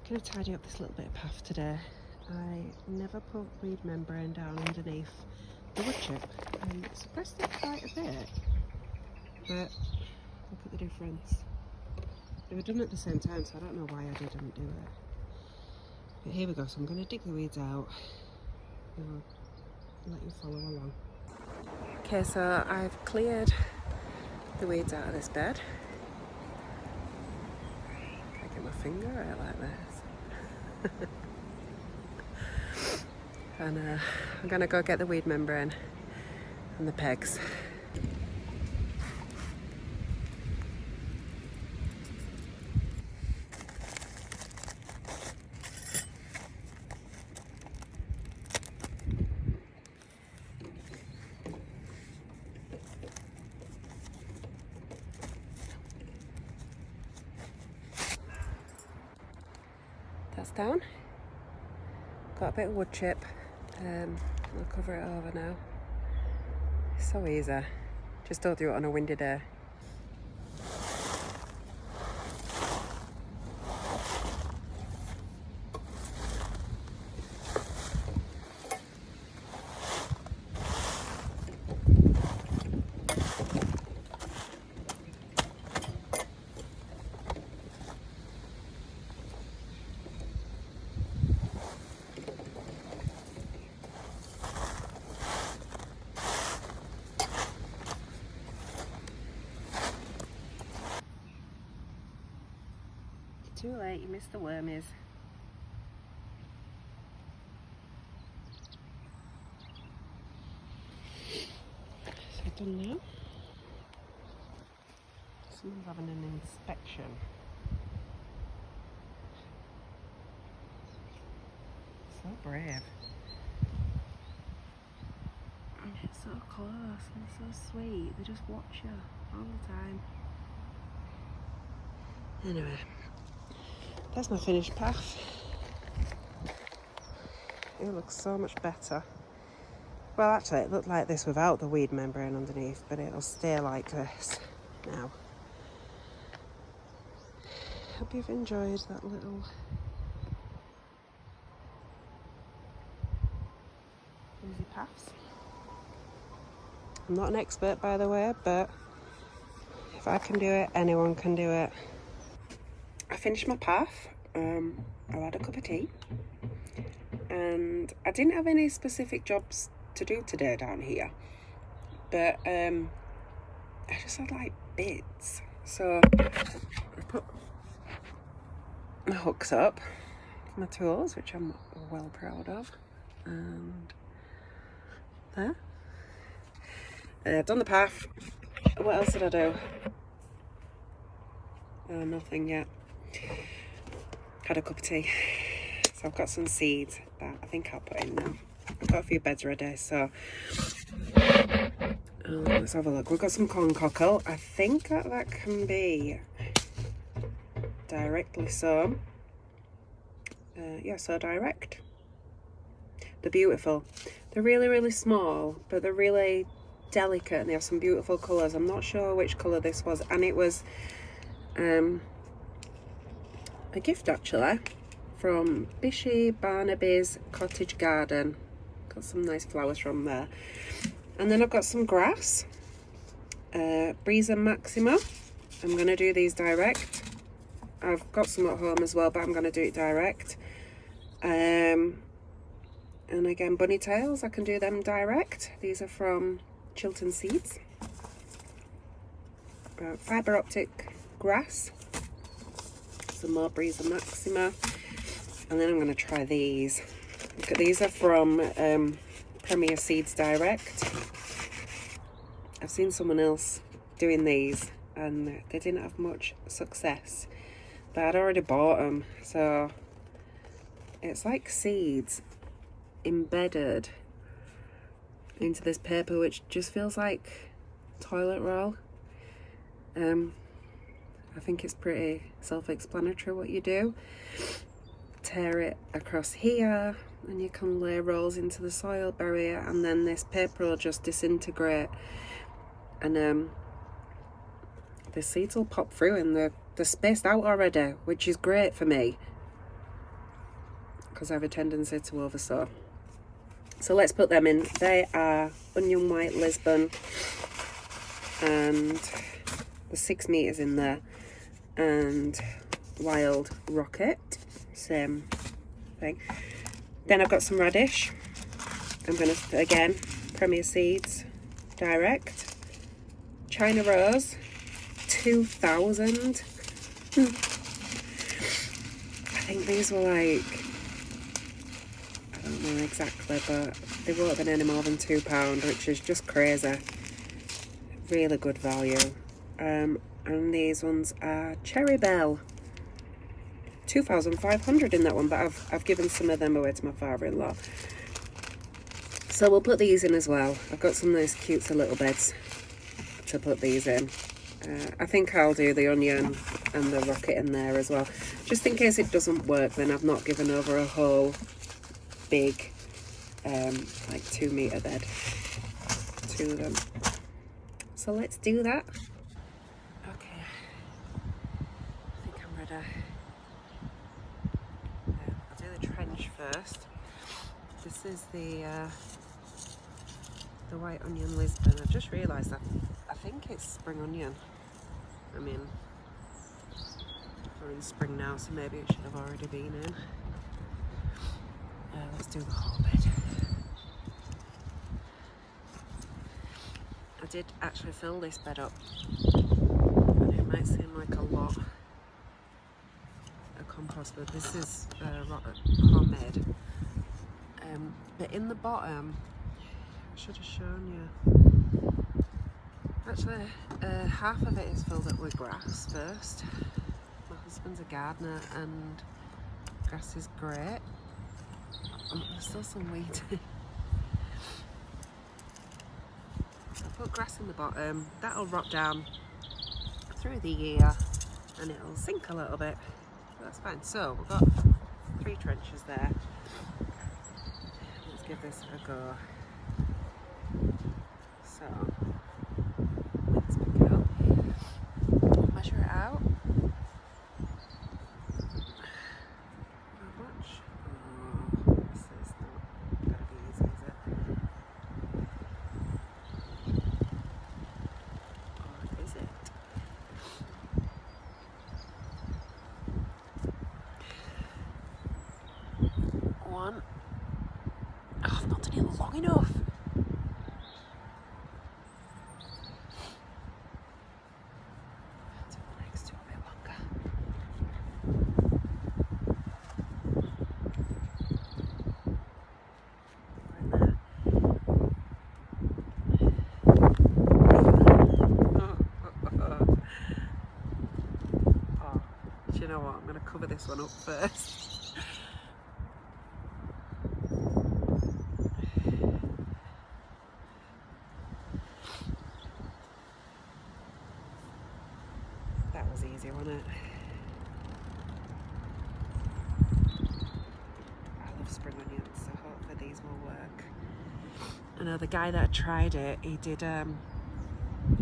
Gonna tidy up this little bit of path today. I never put weed membrane down underneath the wood chip and suppressed it quite a bit, but look at the difference. They were done at the same time, so I don't know why I didn't do it. But here we go, so I'm going to dig the weeds out and I'll let you follow along. Okay, so I've cleared the weeds out of this bed. I get my finger out like this. And I'm going to go get the weed membrane and the pegs. That's down. Got a bit of wood chip. I'll cover it over now. It's so easy. Just don't do it on a windy day. Too late, you missed the wormies. So done now. Someone's having an inspection. So brave. And it's so close and so sweet. They just watch you all the time. Anyway. That's my finished path. It looks so much better. Well, actually, it looked like this without the weed membrane underneath, but it'll stay like this now. Hope you've enjoyed that little easy paths. I'm not an expert, by the way, but if I can do it, anyone can do it. I finished my path. I had a cup of tea, and I didn't have any specific jobs to do today down here, but I just had like bits. So I put my hooks up, my tools, which I'm well proud of, and there. I've done the path. What else did I do? Nothing yet. Had a cup of tea. So I've got some seeds that I think I'll put in now. I've got a few beds ready, so let's have a look. We've got some corn cockle. I think that can be directly sown. Yeah, so direct. They're beautiful. They're really, really small, but they're really delicate and they have some beautiful colours. I'm not sure which colour this was, and it was a gift actually from Bishy Barnaby's Cottage Garden. Got some nice flowers from there. And then I've got some grass, Breeza Maxima. I'm going to do these direct. I've got some at home as well, but I'm going to do it direct. And again, bunny tails, I can do them direct. These are from Chiltern Seeds. Fibre optic grass. Some more Breeza Maxima, and then I'm going to try these. Look, these are from Premier Seeds Direct. I've seen someone else doing these and they didn't have much success, but I'd already bought them, so it's like seeds embedded into this paper, which just feels like toilet roll. I think it's pretty self-explanatory what you do. Tear it across here and you can lay rolls into the soil, bury it, and then this paper will just disintegrate and the seeds will pop through and they're spaced out already, which is great for me. because I have a tendency to oversow. So let's put them in. They are onion white Lisbon, and the 6 meters in there, and wild rocket, same thing. Then I've got some radish. I'm gonna, again, Premier Seeds direct. China Rose 2000. I think these were like, I don't know exactly, but they won't have been any more than £2, which is just crazy. Really good value. And these ones are Cherry Bell. 2,500 in that one, but I've given some of them away to my father-in-law. So we'll put these in as well. I've got some nice cute little beds to put these in. I think I'll do the onion and the rocket in there as well. Just in case it doesn't work, then I've not given over a whole big, like 2 meter bed to them. So let's do that. Okay, I think I'm ready. I'll do the trench first. This is the white onion Lisbon. I've just realised that I think it's spring onion. I mean, we're in spring now, so maybe it should have already been in. Let's do the whole bed. I did actually fill this bed up, and it might seem like a lot of compost, but this is homemade. But in the bottom, I should have shown you. Actually, half of it is filled up with grass first. My husband's a gardener, and grass is great. There's still some weed. So I put grass in the bottom. That'll rot down through the year, and it'll sink a little bit. So that's fine. So we've got 3 trenches there. Let's give this a go. So let's pick it up, measure it out. How much? Oh, this is not going to be easy, is it? Or is it? One. Oh, I've not done it long enough. You know what, I'm going to cover this one up first. That was easy, wasn't it? I love spring onions, so hopefully these will work. I know the guy that tried it, he did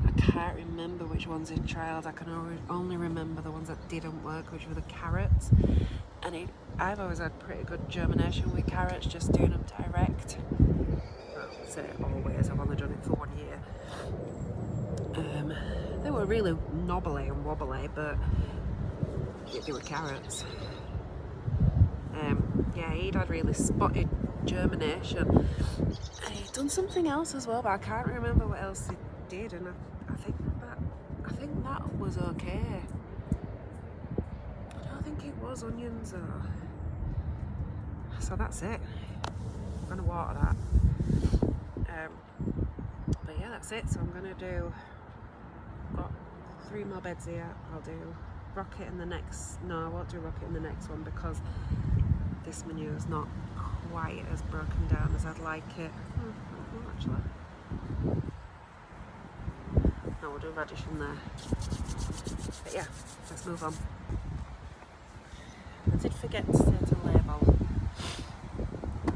I can't remember which ones he trialed. I can only remember the ones that didn't work, which were the carrots. And I've always had pretty good germination with carrots, just doing them direct. Well, I say always, I've only done it for 1 year. They were really knobbly and wobbly, but they were carrots. Yeah, he'd had really spotted germination. And he'd done something else as well, but I can't remember what else he did, and I think that was okay. I don't think it was onions though. So that's it. I'm gonna water that. But yeah, that's it. So I'm gonna do. Got 3 more beds here. I'll do rocket in the next. No, I won't do rocket in the next one because this manure is not quite as broken down as I'd like it. Actually. No, we'll do radish in there. But yeah, let's move on. I did forget to say to label.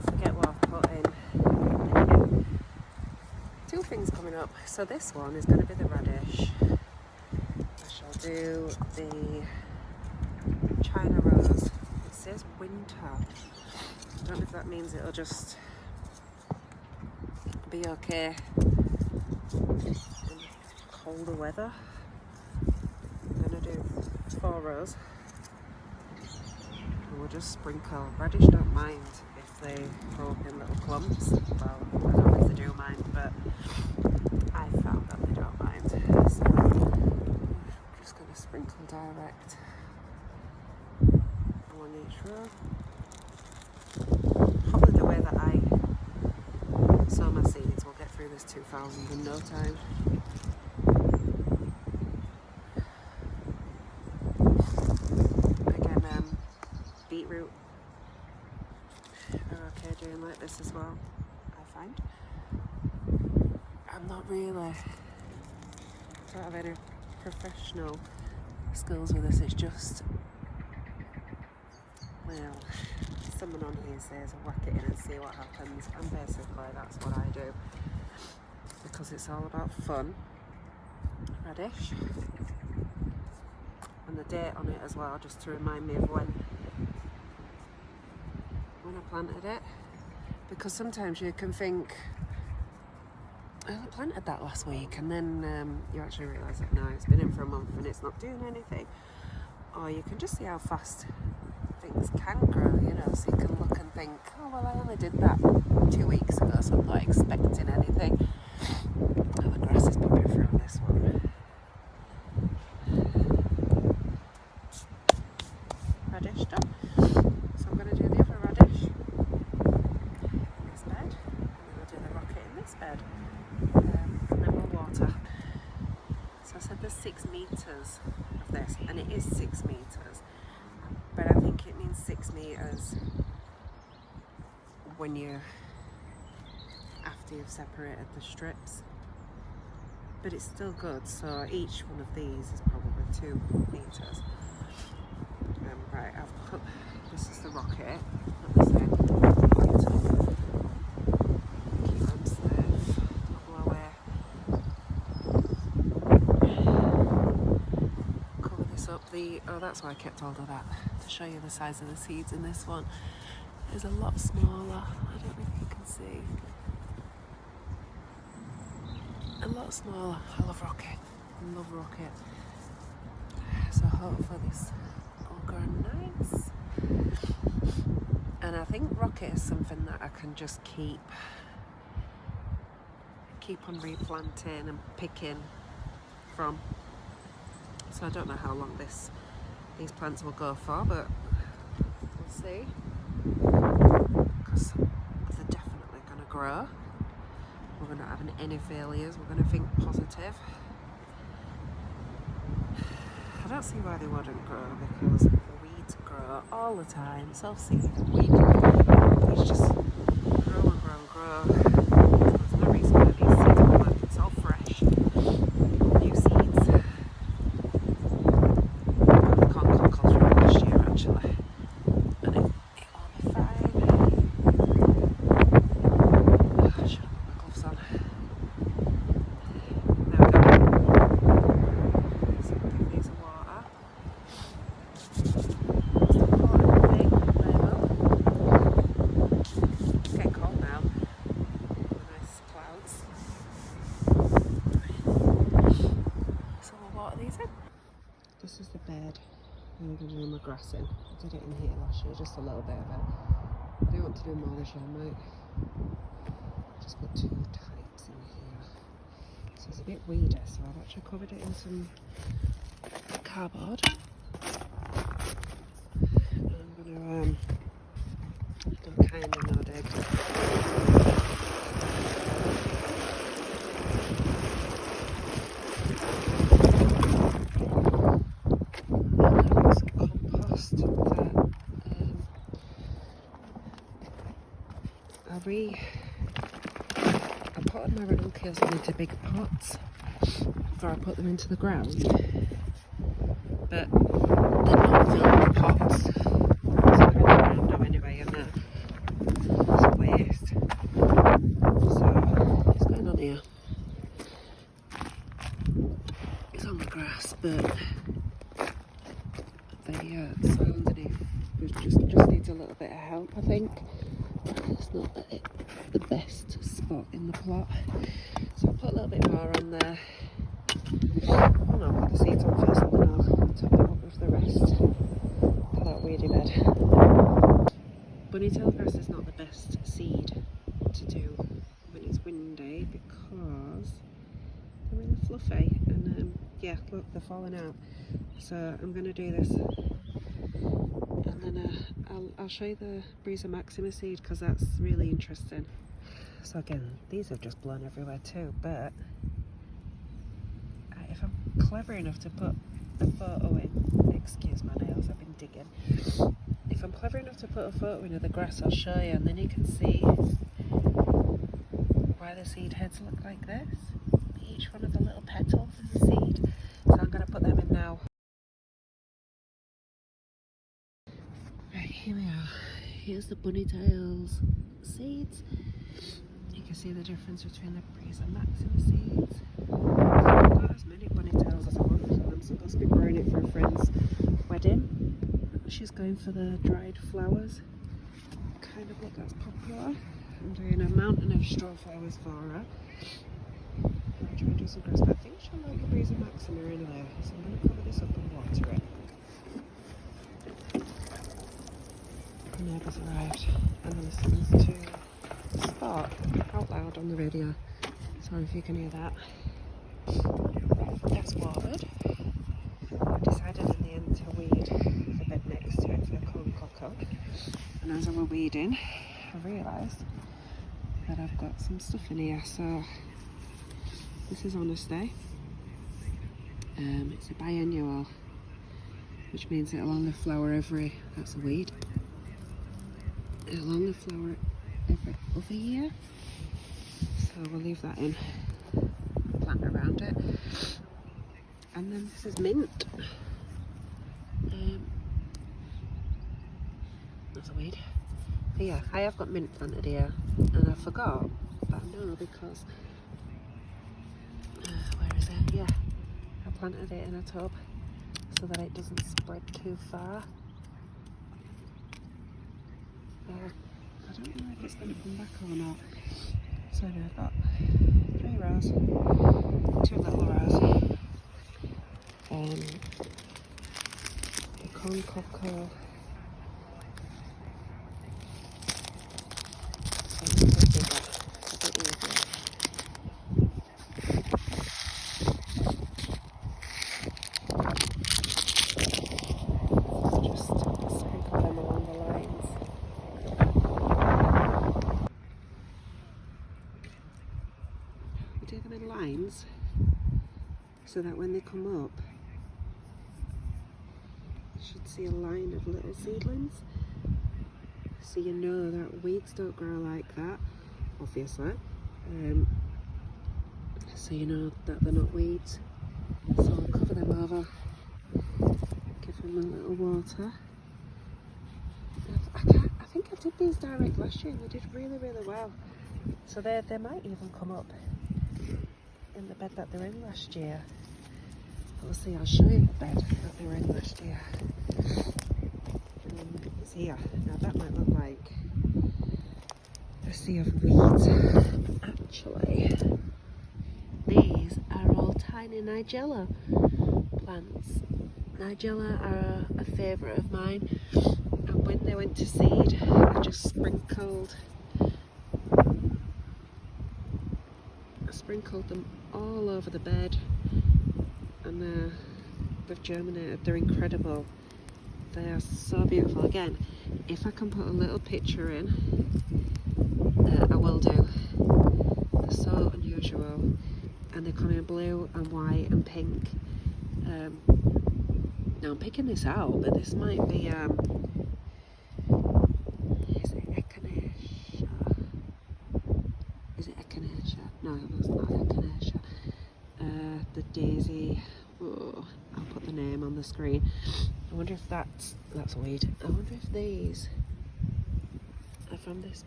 Forget what I've put in. 2 things coming up. So this one is going to be the radish. I shall do the China Rose. It says winter. I don't know if that means it'll just be okay in colder weather. I'm going to do 4 rows. And we'll just sprinkle. Radish don't mind if they grow up in little clumps. Well, I don't know if they do mind, but I found that they don't mind. So I'm just going to sprinkle direct along each row. Probably the way that I sow my seeds will get through this 2000 in no time. Again, beetroot are okay doing like this as well, I find. I'm not really, don't have any professional skills with this, it's just, well, someone on here says whack it in and see what happens, and basically that's what I do, because it's all about fun. Radish, and the date on it as well, just to remind me of when I planted it, because sometimes you can think, oh, I planted that last week, and then you actually realise that no, it's been in for a month and it's not doing anything. Or you can just see how fast things can grow, you know, so you can look and think, oh well, I only did that 2 weeks ago, so I'm not expecting anything. Oh, the grass is popping through on this one. Radish done. So I'm going to do the other radish in this bed, and then I'll do the rocket in this bed, and then we'll water. So I said there's 6 metres of this, and it is 6 metres. But I think it means 6 metres when after you've separated the strips. But it's still good, so each one of these is probably 2 metres. Right, I've put, this is the rocket, put this in, keep them safe, double away. Cover this up, oh that's why I kept hold of that, to show you the size of the seeds in this one. It's a lot smaller, I don't know if you can see. A lot smaller. I love rocket. So hopefully this will grow nice. And I think rocket is something that I can just keep on replanting and picking from. So I don't know how long these plants will go for, but we'll see. Because they're definitely going to grow. We're not having any failures, we're going to think positive. I don't see why they wouldn't grow, because weeds grow all the time. Self-seed weeds just grow and grow and grow. There's no reason why these seeds won't work. It's all fresh, new seeds. The corn cockles from last year actually, and it will be fine. I should have put my gloves on. There we go. So give these a water. What's the important thing? Label. It's getting cold now. Nice clouds. So we'll water these in. This is the bed. I'm going to do my grass in. I did it in here last year, just a little bit of it. I do want to do more this year, mate. Just put 2 types in here. So it's a bit weedy, so I've actually covered it in some cardboard. And I'm going to do kind of no dig. Some compost that I put my ranuncula's into big pots before I put them into the ground, but they're not filled pots, so they're in the ground now anyway, and it's a waste. So what's going on here? It's on the grass, but the soil underneath just needs a little little bit of help, I think. It's not the best spot in the plot, so I'll put a little bit more on there. Oh no, I'll put the seeds on first and then I'll top them up with the rest for that weedy bed. Bunny tail grass is not the best seed to do when it's windy because they're really fluffy and yeah, look, they're falling out. So I'm going to do this and then I'll show you the Breezer Maxima seed because that's really interesting. So again, these have just blown everywhere too, but if I'm clever enough to put a photo in, excuse my nails, I've been digging. If I'm clever enough to put a photo in of the grass, I'll show you, and then you can see why the seed heads look like this. Each one of the little petals is a seed. So I'm going to put them in now. Right, here we are. Here's the bunny tails seeds. You can see the difference between the Breezer Maxima seeds. I've got as many bunny tails as I want, so I'm supposed to be growing it for a friend's wedding. She's going for the dried flowers. Kind of look that's popular. I'm doing a mountain of straw flowers for her. I'm trying to do some grass, but I think she'll like the Breezer Maxima in there. So I'm going to cover this up and water it. The neighbours arrived and they're listening to Spot out loud on the radio. Sorry if you can hear that. That's watered. I decided in the end to weed the bed next to it for the corn cocoa. And as I was weeding, I realised that I've got some stuff in here. So this is Honesty. It's a biennial, which means it'll only flower that's a weed. It'll only flower every other year. So we'll leave that in, plant around it. And then this is mint. That's a weed. But yeah, I have got mint planted here, and I forgot, but I know because, where is it? Yeah, I planted it in a tub so that it doesn't spread too far. I don't know if it's going to come back or not. So anyway, I've got 3 rows, 2 little rows. The corn cocoa. Do them in lines so that when they come up you should see a line of little seedlings, so you know that weeds don't grow like that, obviously, so you know that they're not weeds. So I'll cover them over, give them a little water. I think I did these direct last year and they did really well, so they might even come up in the bed that they were in last year. We'll see, I'll show you the bed that they were in last year. It's here. Now that might look like a sea of weeds. Actually, these are all tiny Nigella plants. Nigella are a favourite of mine, and when they went to seed, I just sprinkled them all over the bed, and they've germinated. They're incredible. They are so beautiful. Again, if I can put a little picture in, I will do. They're so unusual, and they come in blue and white and pink. Now I'm picking this out, but this might be is it echinacea? Is it echinacea? No, it's not echinacea. The daisy. Oh, I'll put the name on the screen. I wonder if that's a weed. I wonder if these are from this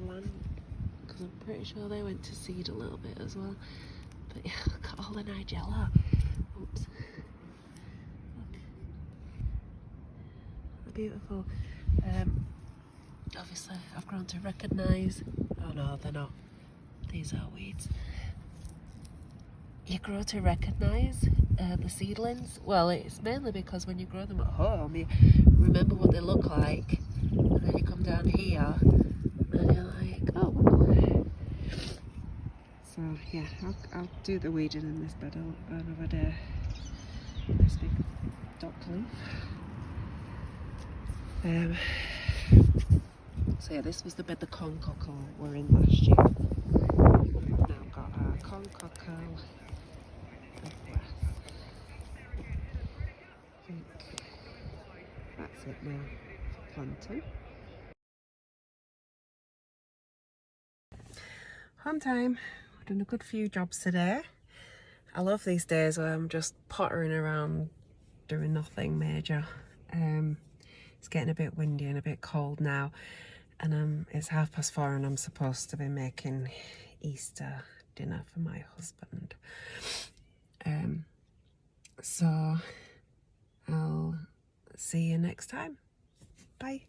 plant, because I'm pretty sure they went to seed a little bit as well. But yeah, look at all the Nigella. Oops. Look. They're beautiful. Obviously I've grown to recognise, oh no they're not, these are weeds. You grow to recognise the seedlings. Well, it's mainly because when you grow them at home you remember what they look like, and then you come down here and you're like, oh. So yeah, I'll do the weeding in this bed another day. This big dock leaf. So yeah, this was the bed the corn cockle were in last year. We've now got our corn cockle and grass. I think that's it now for planting. Home time. We've done a good few jobs today. I love these days where I'm just pottering around doing nothing major. It's getting a bit windy and a bit cold now, and it's 4:30 and I'm supposed to be making Easter dinner for my husband. So I'll see you next time. Bye.